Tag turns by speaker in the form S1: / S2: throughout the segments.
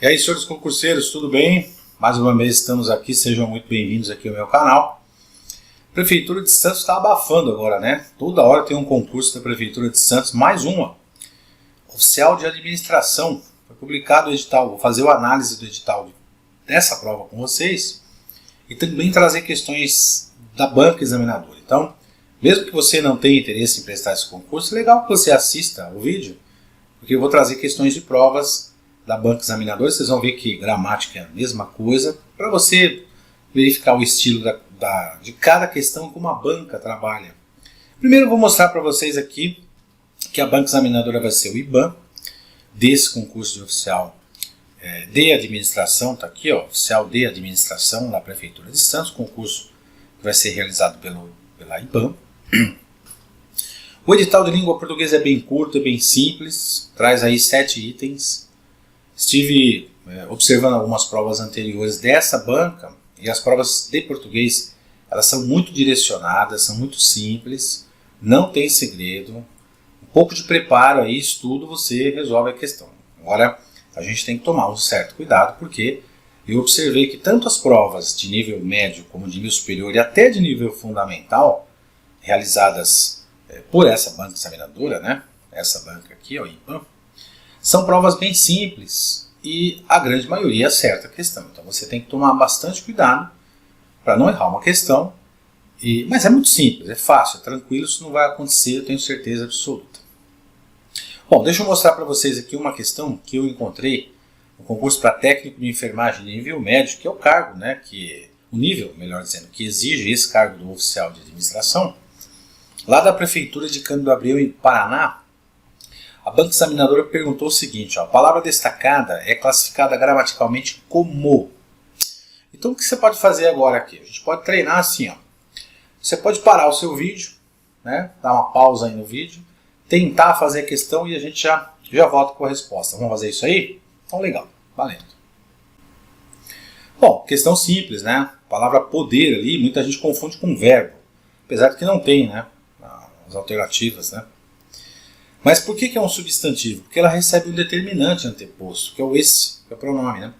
S1: E aí, senhores concurseiros, tudo bem? Mais uma vez estamos aqui, sejam muito bem-vindos aqui ao meu canal. A Prefeitura de Santos está abafando agora, né? Toda hora tem um concurso da Prefeitura de Santos, mais uma. Oficial de Administração. Foi publicado o edital, vou fazer a análise do edital dessa prova com vocês e também trazer questões da banca examinadora. Então, mesmo que você não tenha interesse em prestar esse concurso, é legal que você assista o vídeo, porque eu vou trazer questões de provas da banca examinadora. Vocês vão ver que gramática é a mesma coisa, para você verificar o estilo de cada questão como a banca trabalha. Primeiro eu vou mostrar para vocês aqui que a banca examinadora vai ser o IBAN, desse concurso de oficial de administração, está aqui, ó, oficial de administração da Prefeitura de Santos, concurso que vai ser realizado pela IBAN. O edital de língua portuguesa é bem curto, é bem simples, traz aí 7 itens. Estive observando algumas provas anteriores dessa banca e as provas de português, elas são muito direcionadas, são muito simples, não tem segredo. Um pouco de preparo aí, estudo, você resolve a questão. Agora, a gente tem que tomar um certo cuidado, porque eu observei que tanto as provas de nível médio como de nível superior e até de nível fundamental, realizadas por essa banca examinadora, né? Essa banca aqui, ó, IBAN, são provas bem simples e a grande maioria acerta a questão. Então você tem que tomar bastante cuidado para não errar uma questão. Mas é muito simples, é fácil, é tranquilo, isso não vai acontecer, eu tenho certeza absoluta. Bom, deixa eu mostrar para vocês aqui uma questão que eu encontrei no concurso para técnico de enfermagem de nível médio, que é o cargo, né, o nível, melhor dizendo, que exige esse cargo do oficial de administração. Lá da Prefeitura de Cândido Abreu, em Paraná, a banca examinadora perguntou o seguinte, ó, a palavra destacada é classificada gramaticalmente como. Então o que você pode fazer agora aqui? A gente pode treinar assim, ó. Você pode parar o seu vídeo, né, dar uma pausa aí no vídeo, tentar fazer a questão e a gente já volta com a resposta. Vamos fazer isso aí? Então legal, valendo. Bom, questão simples, né? A palavra poder ali, muita gente confunde com verbo, apesar de que não tem, né, as alternativas, né? Mas por que é um substantivo? Porque ela recebe um determinante anteposto, que é o esse, que é o pronome, né?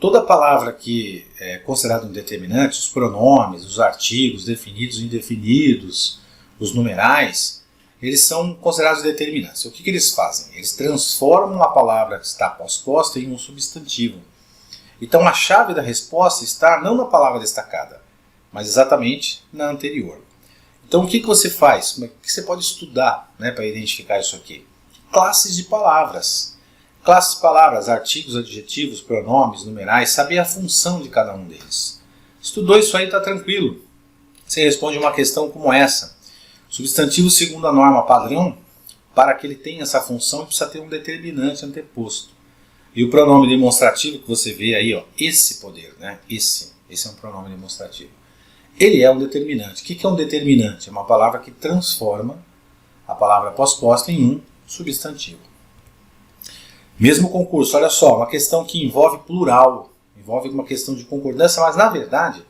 S1: Toda palavra que é considerada um determinante, os pronomes, os artigos, definidos e indefinidos, os numerais, eles são considerados determinantes. O que eles fazem? Eles transformam a palavra que está posposta em um substantivo. Então a chave da resposta está não na palavra destacada, mas exatamente na anterior. Então o que você faz? O que você pode estudar, né, para identificar isso aqui? Classes de palavras. Classes de palavras, artigos, adjetivos, pronomes, numerais, saber a função de cada um deles. Estudou isso aí, está tranquilo. Você responde uma questão como essa. Substantivo segundo a norma padrão, para que ele tenha essa função, precisa ter um determinante anteposto. E o pronome demonstrativo que você vê aí, ó, esse poder, né? Esse é um pronome demonstrativo. Ele é um determinante. O que é um determinante? É uma palavra que transforma a palavra posposta em um substantivo. Mesmo concurso, olha só, uma questão que envolve plural, envolve uma questão de concordância, mas na verdade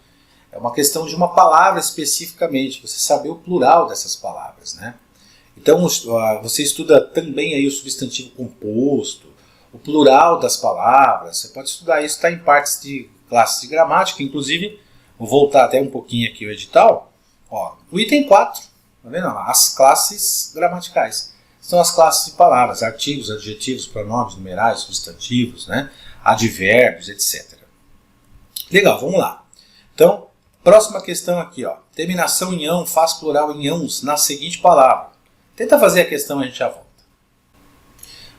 S1: é uma questão de uma palavra especificamente, você saber o plural dessas palavras, né? Então você estuda também aí o substantivo composto, o plural das palavras, você pode estudar isso, está em partes de classes de gramática, inclusive, vou voltar até um pouquinho aqui o edital, ó, o item 4, tá vendo? As classes gramaticais. São as classes de palavras, artigos, adjetivos, pronomes, numerais, substantivos, né? Advérbios, etc. Legal, vamos lá. Então, próxima questão aqui, ó. Terminação em ão faz plural em ãos na seguinte palavra. Tenta fazer a questão e a gente já volta.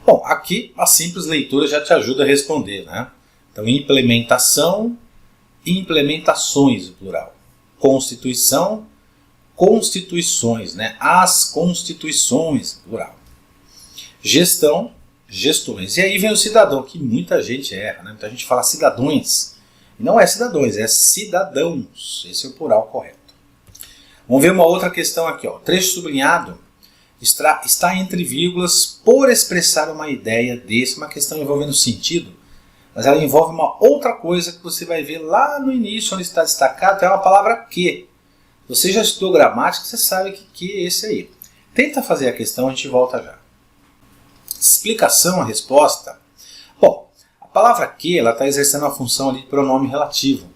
S1: Bom, aqui a simples leitura já te ajuda a responder, né? Então, implementação, implementações, o plural. Constituição, constituições, né? As constituições, plural. Gestão, gestões. E aí vem o cidadão, que muita gente erra, né? Muita gente fala cidadões. E não é cidadões, é cidadãos. Esse é o plural correto. Vamos ver uma outra questão aqui, ó. Trecho sublinhado está entre vírgulas por expressar uma ideia desse, uma questão envolvendo sentido, mas ela envolve uma outra coisa que você vai ver lá no início, onde está destacado, é uma palavra que. Você já estudou gramática, você sabe que é esse aí. Tenta fazer a questão, a gente volta já. Explicação, a resposta. Bom, a palavra que ela está exercendo a função ali de pronome relativo.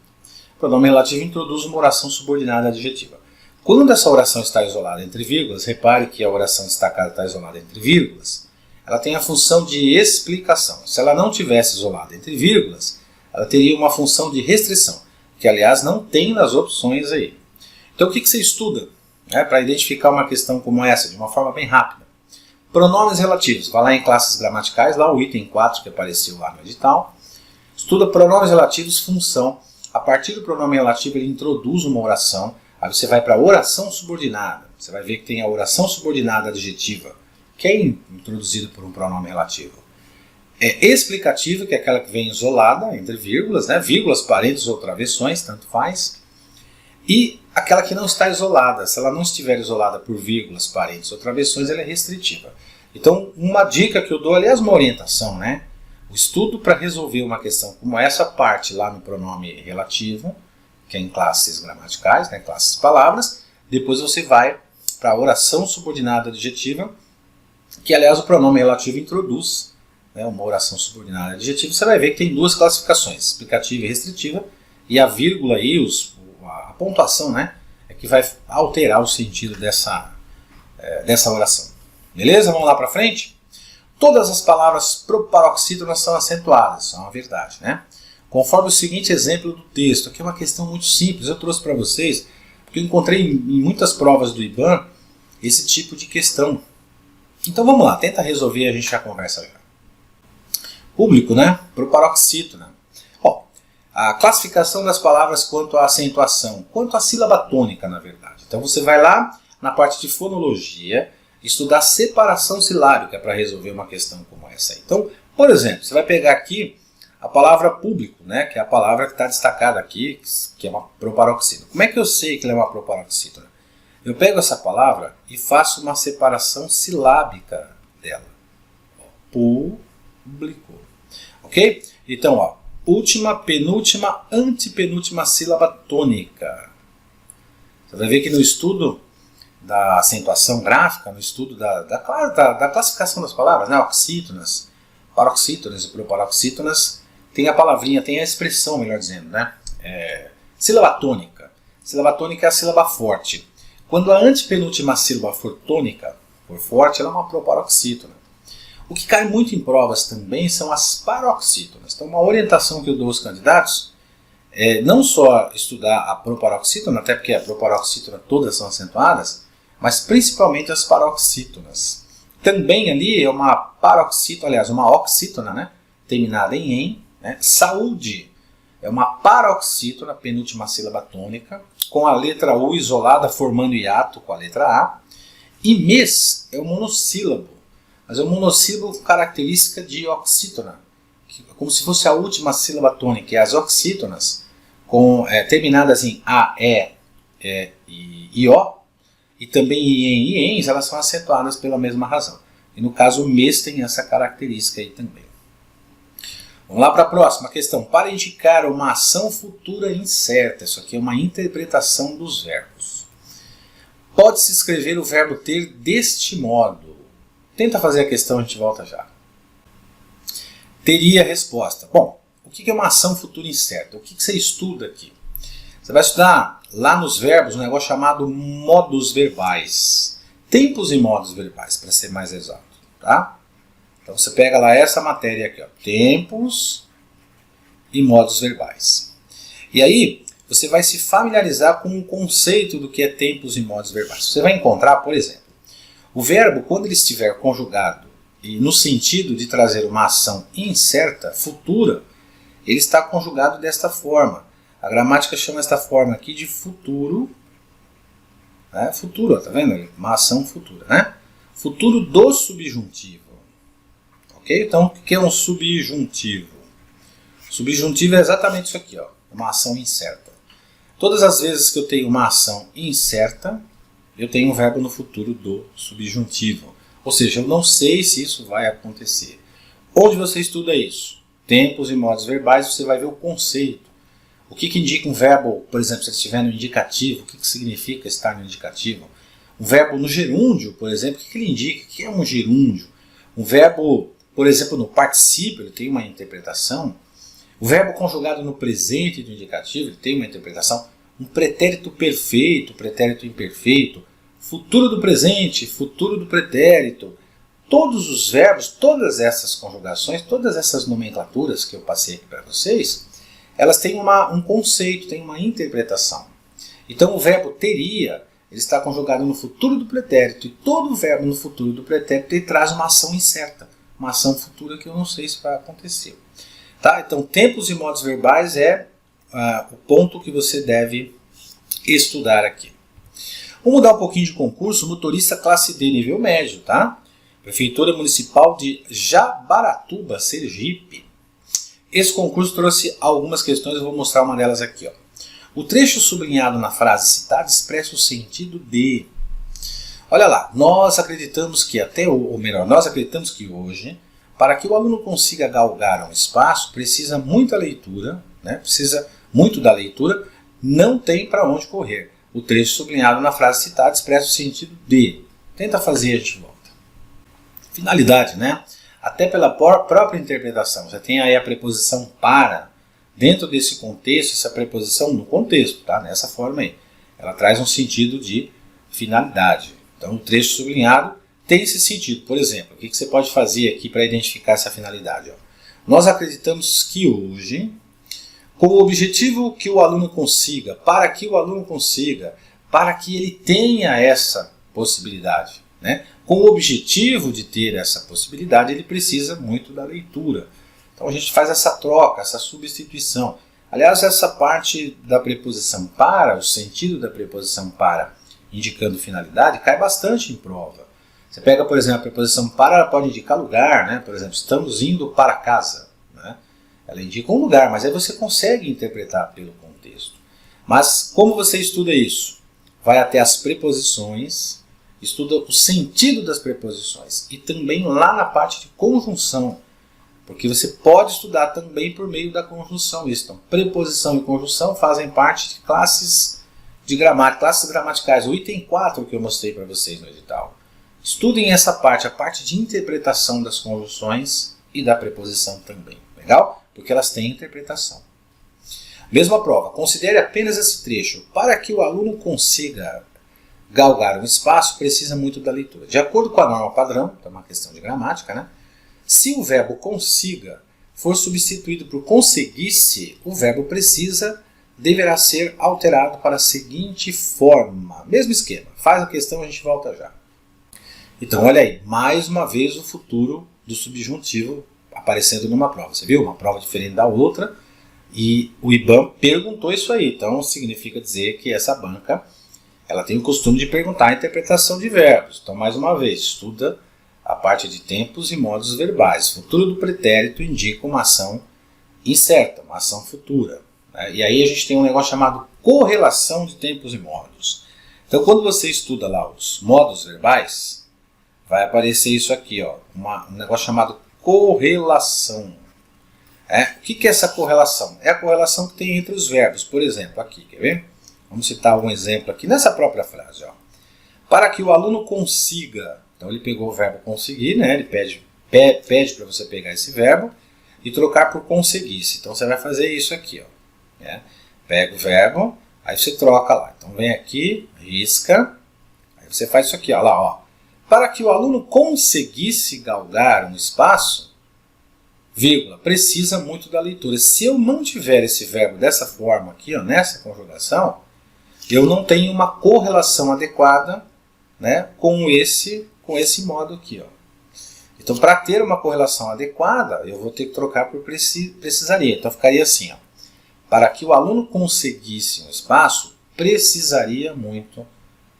S1: O pronome relativo introduz uma oração subordinada adjetiva. Quando essa oração está isolada entre vírgulas, repare que a oração destacada está isolada entre vírgulas, ela tem a função de explicação. Se ela não tivesse isolada entre vírgulas, ela teria uma função de restrição, que aliás não tem nas opções aí. Então o que você estuda, né, para identificar uma questão como essa de uma forma bem rápida? Pronomes relativos, vai lá em classes gramaticais, lá o item 4 que apareceu lá no edital. Estuda pronomes relativos, função. A partir do pronome relativo ele introduz uma oração. Aí você vai para a oração subordinada. Você vai ver que tem a oração subordinada adjetiva, que é introduzida por um pronome relativo. É explicativa, que é aquela que vem isolada entre vírgulas, né? Vírgulas, parênteses ou travessões, tanto faz. E aquela que não está isolada, se ela não estiver isolada por vírgulas, parênteses ou travessões, ela é restritiva. Então, uma dica que eu dou, aliás, uma orientação, né? O estudo para resolver uma questão como essa parte lá no pronome relativo, que é em classes gramaticais, né? Classes palavras, depois você vai para a oração subordinada adjetiva, que aliás o pronome relativo introduz, né? Uma oração subordinada adjetiva. Você vai ver que tem duas classificações, explicativa e restritiva, e a vírgula aí, a pontuação, né, é que vai alterar o sentido dessa oração. Beleza? Vamos lá para frente? Todas as palavras proparoxítonas são acentuadas, isso é uma verdade, né? Conforme o seguinte exemplo do texto. Aqui é uma questão muito simples, eu trouxe para vocês, porque eu encontrei em muitas provas do IBAN esse tipo de questão. Então vamos lá, tenta resolver e a gente já conversa já. Público, né? Proparoxítona. A classificação das palavras quanto à acentuação, quanto à sílaba tônica, na verdade. Então você vai lá na parte de fonologia, estudar separação silábica para resolver uma questão como essa. Então, por exemplo, você vai pegar aqui a palavra público, né, que é a palavra que está destacada aqui, que é uma proparoxítona. Como é que eu sei que ela é uma proparoxítona? Eu pego essa palavra e faço uma separação silábica dela. Público. Ok? Então, ó. Última, penúltima, antepenúltima sílaba tônica. Você vai ver que no estudo da acentuação gráfica, no estudo da classificação das palavras, né, oxítonas, paroxítonas e proparoxítonas, tem a palavrinha, tem a expressão, melhor dizendo, né? Sílaba tônica. Sílaba tônica é a sílaba forte. Quando a antepenúltima sílaba for tônica, for forte, ela é uma proparoxítona. O que cai muito em provas também são as paroxítonas. Então, uma orientação que eu dou aos candidatos é não só estudar a proparoxítona, até porque a proparoxítona todas são acentuadas, mas principalmente as paroxítonas. Também ali é uma paroxítona, aliás, uma oxítona, né, terminada em "em", né? Saúde é uma paroxítona, penúltima sílaba tônica, com a letra U isolada formando hiato com a letra A. E mês é um monossílabo. Mas é um monossílabo com característica de oxítona, como se fosse a última sílaba tônica. E as oxítonas, terminadas em A, e O, e também em e ens, elas são acentuadas pela mesma razão. E no caso o mês tem essa característica aí também. Vamos lá para a próxima questão. Para indicar uma ação futura incerta, isso aqui é uma interpretação dos verbos. Pode-se escrever o verbo ter deste modo. Tenta fazer a questão, a gente volta já. Teria a resposta. Bom, o que é uma ação futura incerta? O que você estuda aqui? Você vai estudar lá nos verbos um negócio chamado modos verbais. Tempos e modos verbais, para ser mais exato. Tá? Então você pega lá essa matéria aqui, ó, tempos e modos verbais. E aí você vai se familiarizar com o conceito do que é tempos e modos verbais. Você vai encontrar, por exemplo, o verbo, quando ele estiver conjugado e no sentido de trazer uma ação incerta, futura, ele está conjugado desta forma. A gramática chama esta forma aqui de futuro. Né? Futuro, tá vendo? Uma ação futura. Né? Futuro do subjuntivo. Ok? Então, o que é um subjuntivo? Subjuntivo é exatamente isso aqui, ó, uma ação incerta. Todas as vezes que eu tenho uma ação incerta, eu tenho um verbo no futuro do subjuntivo. Ou seja, eu não sei se isso vai acontecer. Onde você estuda isso? Tempos e modos verbais, você vai ver o conceito. O que indica um verbo, por exemplo, se ele estiver no indicativo, o que significa estar no indicativo? Um verbo no gerúndio, por exemplo, o que ele indica? O que é um gerúndio? Um verbo Por exemplo, no particípio ele tem uma interpretação. O verbo conjugado no presente do indicativo ele tem uma interpretação. Um pretérito perfeito, pretérito imperfeito, futuro do presente, futuro do pretérito. Todos os verbos, todas essas conjugações, todas essas nomenclaturas que eu passei aqui para vocês, elas têm um conceito, têm uma interpretação. Então o verbo teria, ele está conjugado no futuro do pretérito, e todo verbo no futuro do pretérito ele traz uma ação incerta, uma ação futura que eu não sei se vai acontecer. Tá? Então tempos e modos verbais é o ponto que você deve estudar aqui. Vamos mudar um pouquinho de concurso, motorista classe D nível médio, tá? Prefeitura Municipal de Jabaratuba, Sergipe. Esse concurso trouxe algumas questões, eu vou mostrar uma delas aqui. Ó. O trecho sublinhado na frase citada expressa o sentido de... Olha lá, nós acreditamos que nós acreditamos que hoje, para que o aluno consiga galgar um espaço, precisa muita leitura, né? Precisa muito da leitura, não tem para onde correr. O trecho sublinhado na frase citada expressa o sentido de. Tenta fazer, a gente volta. Finalidade, né? Até pela própria interpretação. Você tem aí a preposição para. Dentro desse contexto, essa preposição no contexto, tá? Nessa forma aí. Ela traz um sentido de finalidade. Então, o trecho sublinhado tem esse sentido. Por exemplo, o que você pode fazer aqui para identificar essa finalidade? Ó? Nós acreditamos que hoje, com o objetivo que o aluno consiga, para que o aluno consiga, para que ele tenha essa possibilidade, né? Com o objetivo de ter essa possibilidade, ele precisa muito da leitura. Então a gente faz essa troca, essa substituição. Aliás, essa parte da preposição para, o sentido da preposição para, indicando finalidade, cai bastante em prova. Você pega, por exemplo, a preposição para, ela pode indicar lugar, né? Por exemplo, estamos indo para casa. Né? Ela indica um lugar, mas aí você consegue interpretar pelo contexto. Mas como você estuda isso? Vai até as preposições, estuda o sentido das preposições e também lá na parte de conjunção, porque você pode estudar também por meio da conjunção. Então, preposição e conjunção fazem parte de classes de gramática, classes gramaticais, o item 4 que eu mostrei para vocês no edital. Estudem essa parte, a parte de interpretação das conjunções e da preposição também. Legal? Porque elas têm interpretação. Mesma prova, considere apenas esse trecho. Para que o aluno consiga galgar um espaço, precisa muito da leitura. De acordo com a norma padrão, é uma questão de gramática, né? Se o verbo consiga for substituído por conseguisse, o verbo precisa deverá ser alterado para a seguinte forma. Mesmo esquema. Faz a questão, a gente volta já. Então, olha aí, mais uma vez o futuro do subjuntivo aparecendo numa prova. Você viu? Uma prova diferente da outra. E o IBAMA perguntou isso aí. Então, significa dizer que essa banca ela tem o costume de perguntar a interpretação de verbos. Então, mais uma vez, estuda a parte de tempos e modos verbais. Futuro do pretérito indica uma ação incerta, uma ação futura. Né? E aí a gente tem um negócio chamado correlação de tempos e modos. Então, quando você estuda lá os modos verbais, vai aparecer isso aqui, ó, um negócio chamado correlação. O que é essa correlação? É a correlação que tem entre os verbos. Por exemplo, aqui, quer ver? Vamos citar um exemplo aqui nessa própria frase. Ó. Para que o aluno consiga, então ele pegou o verbo conseguir, né? Ele pede para você pegar esse verbo e trocar por conseguisse. Então você vai fazer isso aqui. Ó, né? Pega o verbo, aí você troca lá. Então vem aqui, risca, aí você faz isso aqui. Ó, lá, ó. Para que o aluno conseguisse galgar um espaço, vírgula, precisa muito da leitura. Se eu não tiver esse verbo dessa forma aqui, ó, nessa conjugação, eu não tenho uma correlação adequada, né, com esse modo aqui. Ó. Então, para ter uma correlação adequada, eu vou ter que trocar por precisaria. Então, ficaria assim. Ó. Para que o aluno conseguisse um espaço, precisaria muito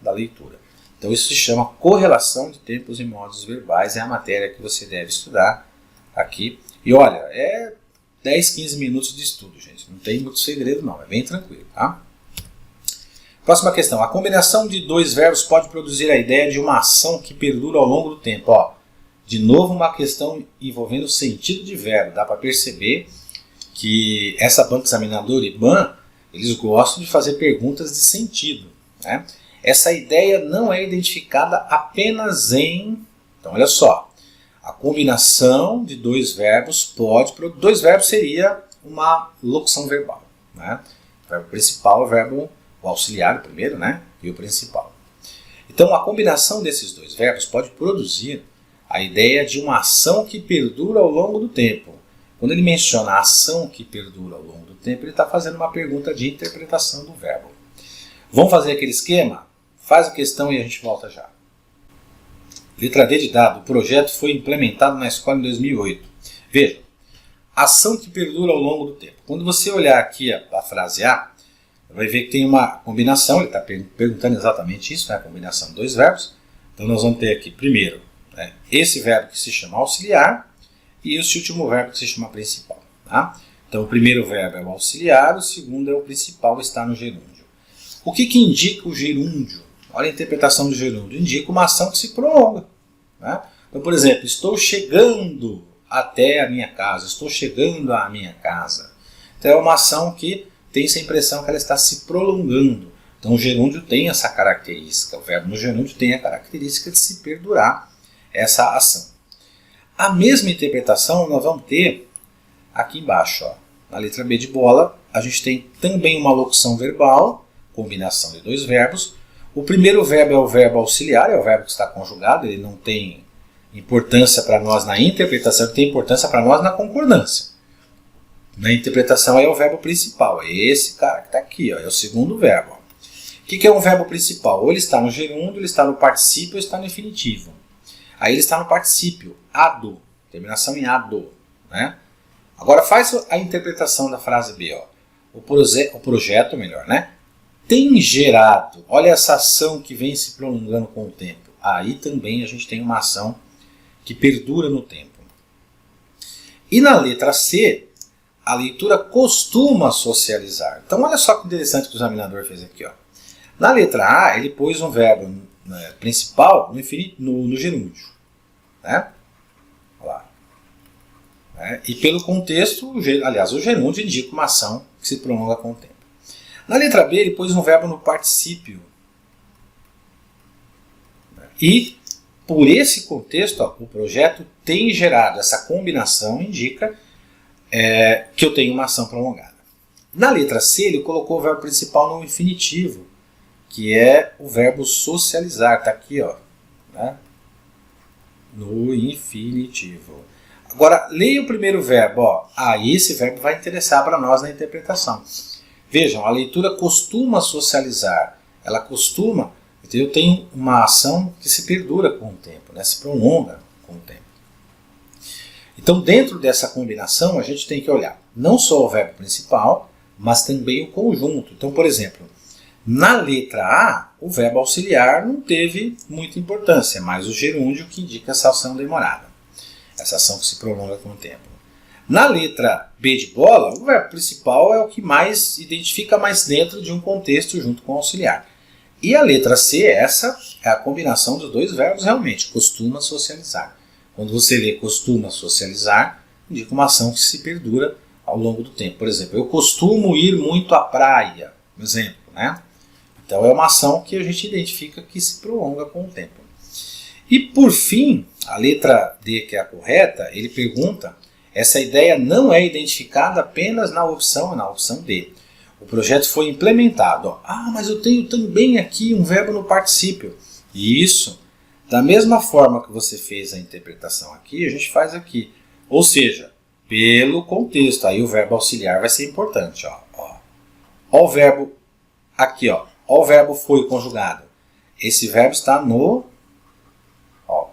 S1: da leitura. Então, isso se chama correlação de tempos e modos verbais. É a matéria que você deve estudar aqui. E olha, é 10, 15 minutos de estudo, gente. Não tem muito segredo, não. É bem tranquilo, tá? Próxima questão. A combinação de dois verbos pode produzir a ideia de uma ação que perdura ao longo do tempo. Ó, de novo, uma questão envolvendo o sentido de verbo. Dá para perceber que essa banca examinadora IBAN, eles gostam de fazer perguntas de sentido. Né? Essa ideia não é identificada apenas em... Então, olha só. A combinação de dois verbos pode... Dois verbos seria uma locução verbal, né? O verbo principal, o auxiliar, o primeiro, né? E o principal. Então, a combinação desses dois verbos pode produzir a ideia de uma ação que perdura ao longo do tempo. Quando ele menciona a ação que perdura ao longo do tempo, ele está fazendo uma pergunta de interpretação do verbo. Vamos fazer aquele esquema? Faz a questão e a gente volta já. Letra D de dado. O projeto foi implementado na escola em 2008. Veja, ação que perdura ao longo do tempo. Quando você olhar aqui a frase A, vai ver que tem uma combinação. Ele está perguntando exatamente isso, né? A combinação de dois verbos. Então nós vamos ter aqui primeiro, né, esse verbo que se chama auxiliar e esse último verbo que se chama principal. Tá? Então o primeiro verbo é o auxiliar, o segundo é o principal, está no gerúndio. O que indica o gerúndio? Olha a interpretação do gerúndio. Indica uma ação que se prolonga. Né? Então, por exemplo, estou chegando até a minha casa. Estou chegando à minha casa. Então, é uma ação que tem essa impressão que ela está se prolongando. Então, o gerúndio tem essa característica. O verbo no gerúndio tem a característica de se perdurar essa ação. A mesma interpretação nós vamos ter aqui embaixo. Ó. Na letra B de bola, a gente tem também uma locução verbal, combinação de dois verbos. O primeiro verbo é o verbo auxiliar, é o verbo que está conjugado, ele não tem importância para nós na interpretação, ele tem importância para nós na concordância. Na interpretação é o verbo principal, é esse cara que está aqui, ó, é o segundo verbo. Ó. O que é um verbo principal? Ou ele está no gerúndio, ele está no particípio, ou está no infinitivo. Aí ele está no particípio, ado, terminação em ado. Né? Agora faz a interpretação da frase B. Ó. O projeto, melhor, né? Tem gerado, olha essa ação que vem se prolongando com o tempo. Aí também a gente tem uma ação que perdura no tempo. E na letra C, a leitura costuma socializar. Então olha só que interessante que o examinador fez aqui. Ó. Na letra A, ele pôs um verbo principal no gerúndio. Né? Olha lá. E pelo contexto, o gerúndio indica uma ação que se prolonga com o tempo. Na letra B, ele pôs um verbo no particípio. E, por esse contexto, ó, o projeto tem gerado essa combinação, indica que eu tenho uma ação prolongada. Na letra C, ele colocou o verbo principal no infinitivo, que é o verbo socializar. Está aqui, ó, né? No infinitivo. Agora, leia o primeiro verbo. Ó. Esse verbo vai interessar para nós na interpretação. Vejam, a leitura costuma socializar. Ela costuma, então eu tenho uma ação que se perdura com o tempo, né? Se prolonga com o tempo. Então, dentro dessa combinação, a gente tem que olhar não só o verbo principal, mas também o conjunto. Então, por exemplo, na letra A, o verbo auxiliar não teve muita importância, mas o gerúndio que indica essa ação demorada. Essa ação que se prolonga com o tempo. Na letra B de bola, o verbo principal é o que mais identifica mais dentro de um contexto junto com o auxiliar. E a letra C, essa é a combinação dos dois verbos realmente, costuma socializar. Quando você lê costuma socializar, indica uma ação que se perdura ao longo do tempo. Por exemplo, eu costumo ir muito à praia, por exemplo. Né? Então é uma ação que a gente identifica que se prolonga com o tempo. E por fim, a letra D, que é a correta, ele pergunta... Essa ideia não é identificada apenas na opção D. O projeto foi implementado. Ó. Mas eu tenho também aqui um verbo no particípio. Isso, da mesma forma que você fez a interpretação aqui, a gente faz aqui. Ou seja, pelo contexto. Aí o verbo auxiliar vai ser importante. Ó o verbo aqui. Ó o verbo foi conjugado. Esse verbo está no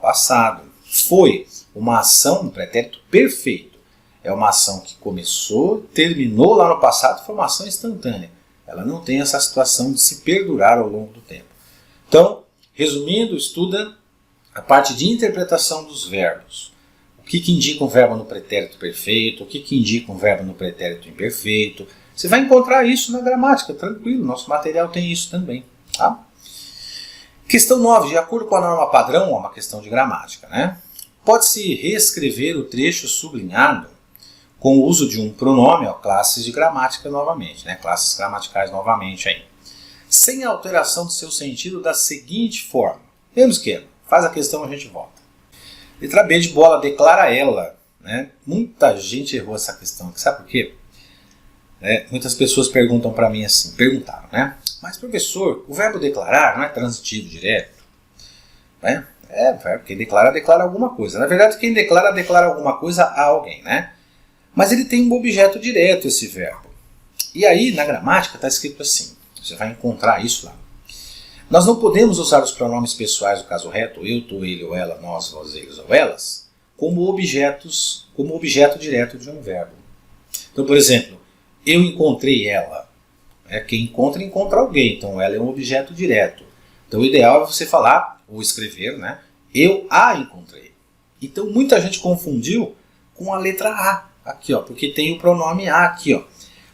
S1: passado. Foi uma ação no pretérito perfeito. É uma ação que começou, terminou lá no passado, foi uma ação instantânea. Ela não tem essa situação de se perdurar ao longo do tempo. Então, resumindo, estuda a parte de interpretação dos verbos. O que indica um verbo no pretérito perfeito, o que indica um verbo no pretérito imperfeito. Você vai encontrar isso na gramática, tranquilo, nosso material tem isso também. Tá? Questão 9, de acordo com a norma padrão, é uma questão de gramática, né? Pode-se reescrever o trecho sublinhado com o uso de um pronome, classes de gramática novamente, né? Classes gramaticais novamente aí, sem alteração do seu sentido da seguinte forma. Mesmo esquema, faz a questão e a gente volta. Letra B de bola, declara ela. Né? Muita gente errou essa questão aqui, sabe por quê? Muitas pessoas perguntam para mim assim, perguntaram, né? Mas professor, o verbo declarar não é transitivo direto? Né? Quem declara, declara alguma coisa. Na verdade, quem declara, declara alguma coisa a alguém, né? Mas ele tem um objeto direto, esse verbo. E aí, na gramática, está escrito assim, você vai encontrar isso lá. Nós não podemos usar os pronomes pessoais do caso reto, eu, tu, ele ou ela, nós, vós, eles ou elas, como objeto direto de um verbo. Então, por exemplo, eu encontrei ela. Quem encontra, encontra alguém. Então, ela é um objeto direto. Então, o ideal é você falar, ou escrever, né? Eu a encontrei. Então, muita gente confundiu com a letra A. Aqui, ó, porque tem o pronome a aqui, ó.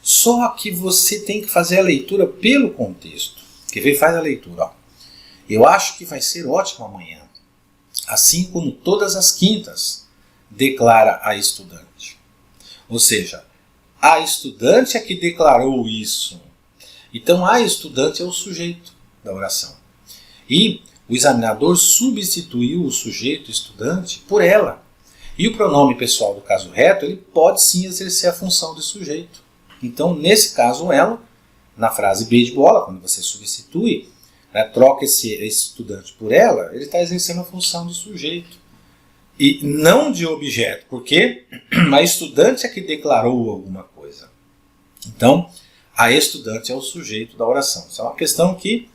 S1: Só que você tem que fazer a leitura pelo contexto. Quer ver? Faz a leitura, ó. Eu acho que vai ser ótimo amanhã. Assim como todas as quintas, declara a estudante. Ou seja, a estudante é que declarou isso. Então, a estudante é o sujeito da oração. E o examinador substituiu o sujeito estudante por ela. E o pronome pessoal do caso reto, ele pode sim exercer a função de sujeito. Então, nesse caso, ela, na frase B de bola, quando você substitui, né, troca esse estudante por ela, ele está exercendo a função de sujeito. E não de objeto, porque a estudante é que declarou alguma coisa. Então, a estudante é o sujeito da oração. Isso é uma questão que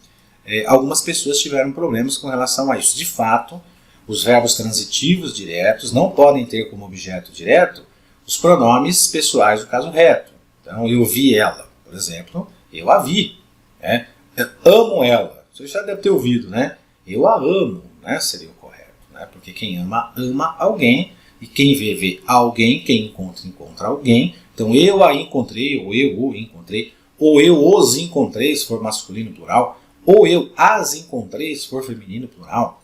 S1: algumas pessoas tiveram problemas com relação a isso. De fato, os verbos transitivos diretos não podem ter como objeto direto os pronomes pessoais do caso reto. Então, eu vi ela, por exemplo, eu a vi. Né? Eu amo ela. Você já deve ter ouvido, né? Eu a amo, né? Seria o correto. Né? Porque quem ama, ama alguém. E quem vê alguém. Quem encontra, encontra alguém. Então, eu a encontrei, ou eu o encontrei. Ou eu os encontrei, se for masculino plural. Ou eu as encontrei, se for feminino plural.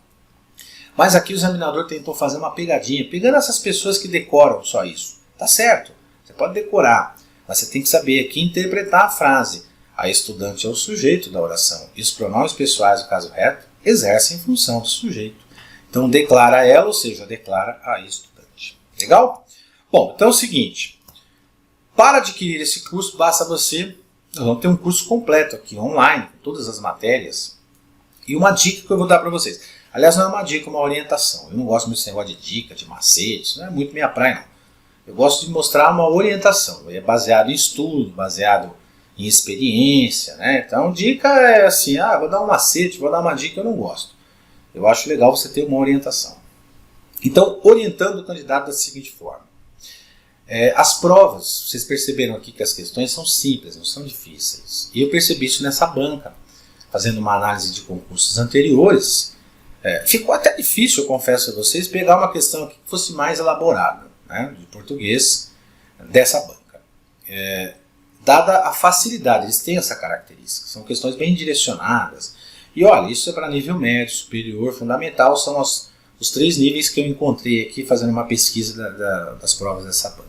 S1: Mas aqui o examinador tentou fazer uma pegadinha, pegando essas pessoas que decoram só isso. Tá certo, você pode decorar, mas você tem que saber aqui interpretar a frase. A estudante é o sujeito da oração, e os pronomes pessoais, no caso reto, exercem função do sujeito. Então declara ela, ou seja, declara a estudante. Legal? Bom, então é o seguinte, para adquirir esse curso, basta você, nós vamos ter um curso completo aqui, online, com todas as matérias, e uma dica que eu vou dar para vocês. Aliás, não é uma dica, é uma orientação. Eu não gosto muito desse negócio de dica, de macete, isso não é muito minha praia, não. Eu gosto de mostrar uma orientação, é baseado em estudo, baseado em experiência, né? Então, dica é assim, vou dar um macete, vou dar uma dica, eu não gosto. Eu acho legal você ter uma orientação. Então, orientando o candidato da seguinte forma. As provas, vocês perceberam aqui que as questões são simples, não são difíceis. E eu percebi isso nessa banca, fazendo uma análise de concursos anteriores. Ficou até difícil, eu confesso a vocês, pegar uma questão aqui que fosse mais elaborada, né, de português, dessa banca. Dada a facilidade, eles têm essa característica, são questões bem direcionadas. E olha, isso é para nível médio, superior, fundamental, são os 3 níveis que eu encontrei aqui fazendo uma pesquisa das provas dessa banca.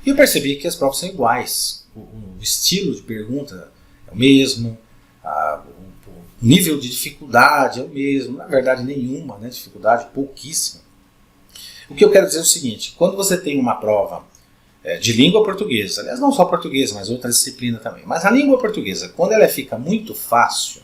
S1: E eu percebi que as provas são iguais, o estilo de pergunta é o mesmo, o nível de dificuldade é o mesmo, na verdade nenhuma, né, dificuldade pouquíssima. O que eu quero dizer é o seguinte, quando você tem uma prova de língua portuguesa, aliás não só portuguesa, mas outra disciplina também, mas a língua portuguesa, quando ela fica muito fácil,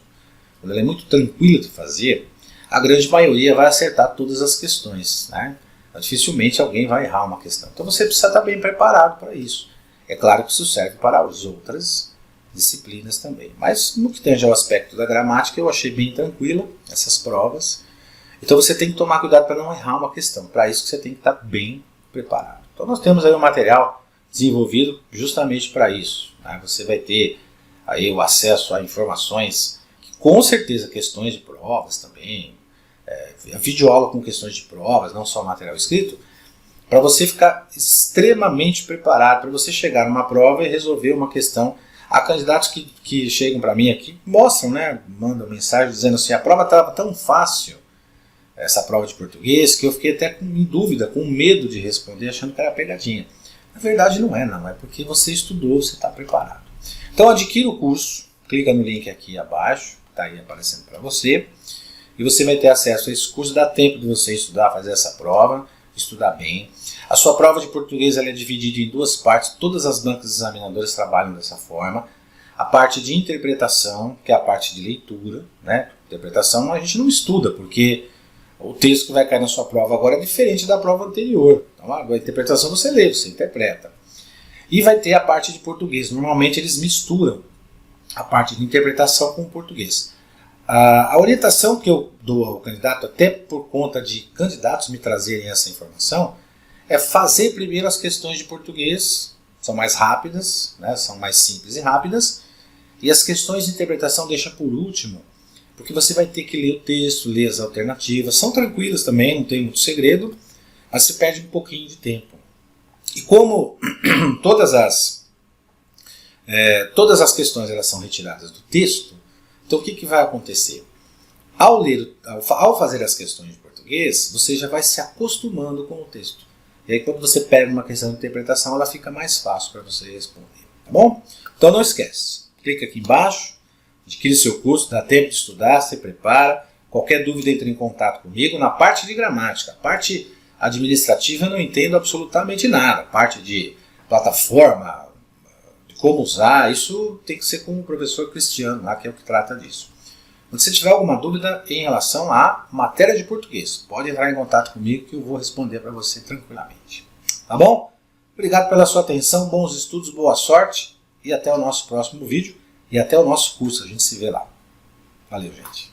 S1: quando ela é muito tranquila de fazer, a grande maioria vai acertar todas as questões, né? Dificilmente alguém vai errar uma questão. Então você precisa estar bem preparado para isso. É claro que isso serve para as outras disciplinas também. Mas no que tange ao aspecto da gramática, eu achei bem tranquila essas provas. Então você tem que tomar cuidado para não errar uma questão. Para isso que você tem que estar bem preparado. Então nós temos aí um material desenvolvido justamente para isso. Né? Você vai ter aí o acesso a informações, que, com certeza questões de provas também, videoaula com questões de provas, não só material escrito, para você ficar extremamente preparado, para você chegar numa prova e resolver uma questão. Há candidatos que chegam para mim aqui, mostram, né, mandam mensagem dizendo assim, a prova estava tão fácil, essa prova de português, que eu fiquei até em dúvida, com medo de responder, achando que era pegadinha. Na verdade não é porque você estudou, você está preparado. Então adquira o curso, clica no link aqui abaixo, está aí aparecendo para você, e você vai ter acesso a esse curso. Dá tempo de você estudar, fazer essa prova, estudar bem. A sua prova de português ela é dividida em duas partes, todas as bancas examinadoras trabalham dessa forma. A parte de interpretação, que é a parte de leitura, né? Interpretação a gente não estuda, porque o texto que vai cair na sua prova agora é diferente da prova anterior. Então, a interpretação você lê, você interpreta. E vai ter a parte de português. Normalmente eles misturam a parte de interpretação com o português. A orientação que eu dou ao candidato, até por conta de candidatos me trazerem essa informação, é fazer primeiro as questões de português, são mais rápidas, né, são mais simples e rápidas, e as questões de interpretação deixa por último, porque você vai ter que ler o texto, ler as alternativas, são tranquilas também, não tem muito segredo, mas se perde um pouquinho de tempo. E como todas as questões elas são retiradas do texto, então o que vai acontecer? Ao fazer as questões de português, você já vai se acostumando com o texto. E aí quando você pega uma questão de interpretação, ela fica mais fácil para você responder. Tá bom? Então não esquece, clica aqui embaixo, adquire seu curso, dá tempo de estudar, se prepara. Qualquer dúvida entre em contato comigo. Na parte de gramática, a parte administrativa eu não entendo absolutamente nada. A parte de plataforma, de como usar, isso tem que ser com o professor Cristiano, lá, que é o que trata disso. Se você tiver alguma dúvida em relação à matéria de português, pode entrar em contato comigo que eu vou responder para você tranquilamente. Tá bom? Obrigado pela sua atenção, bons estudos, boa sorte e até o nosso próximo vídeo e até o nosso curso. A gente se vê lá. Valeu, gente.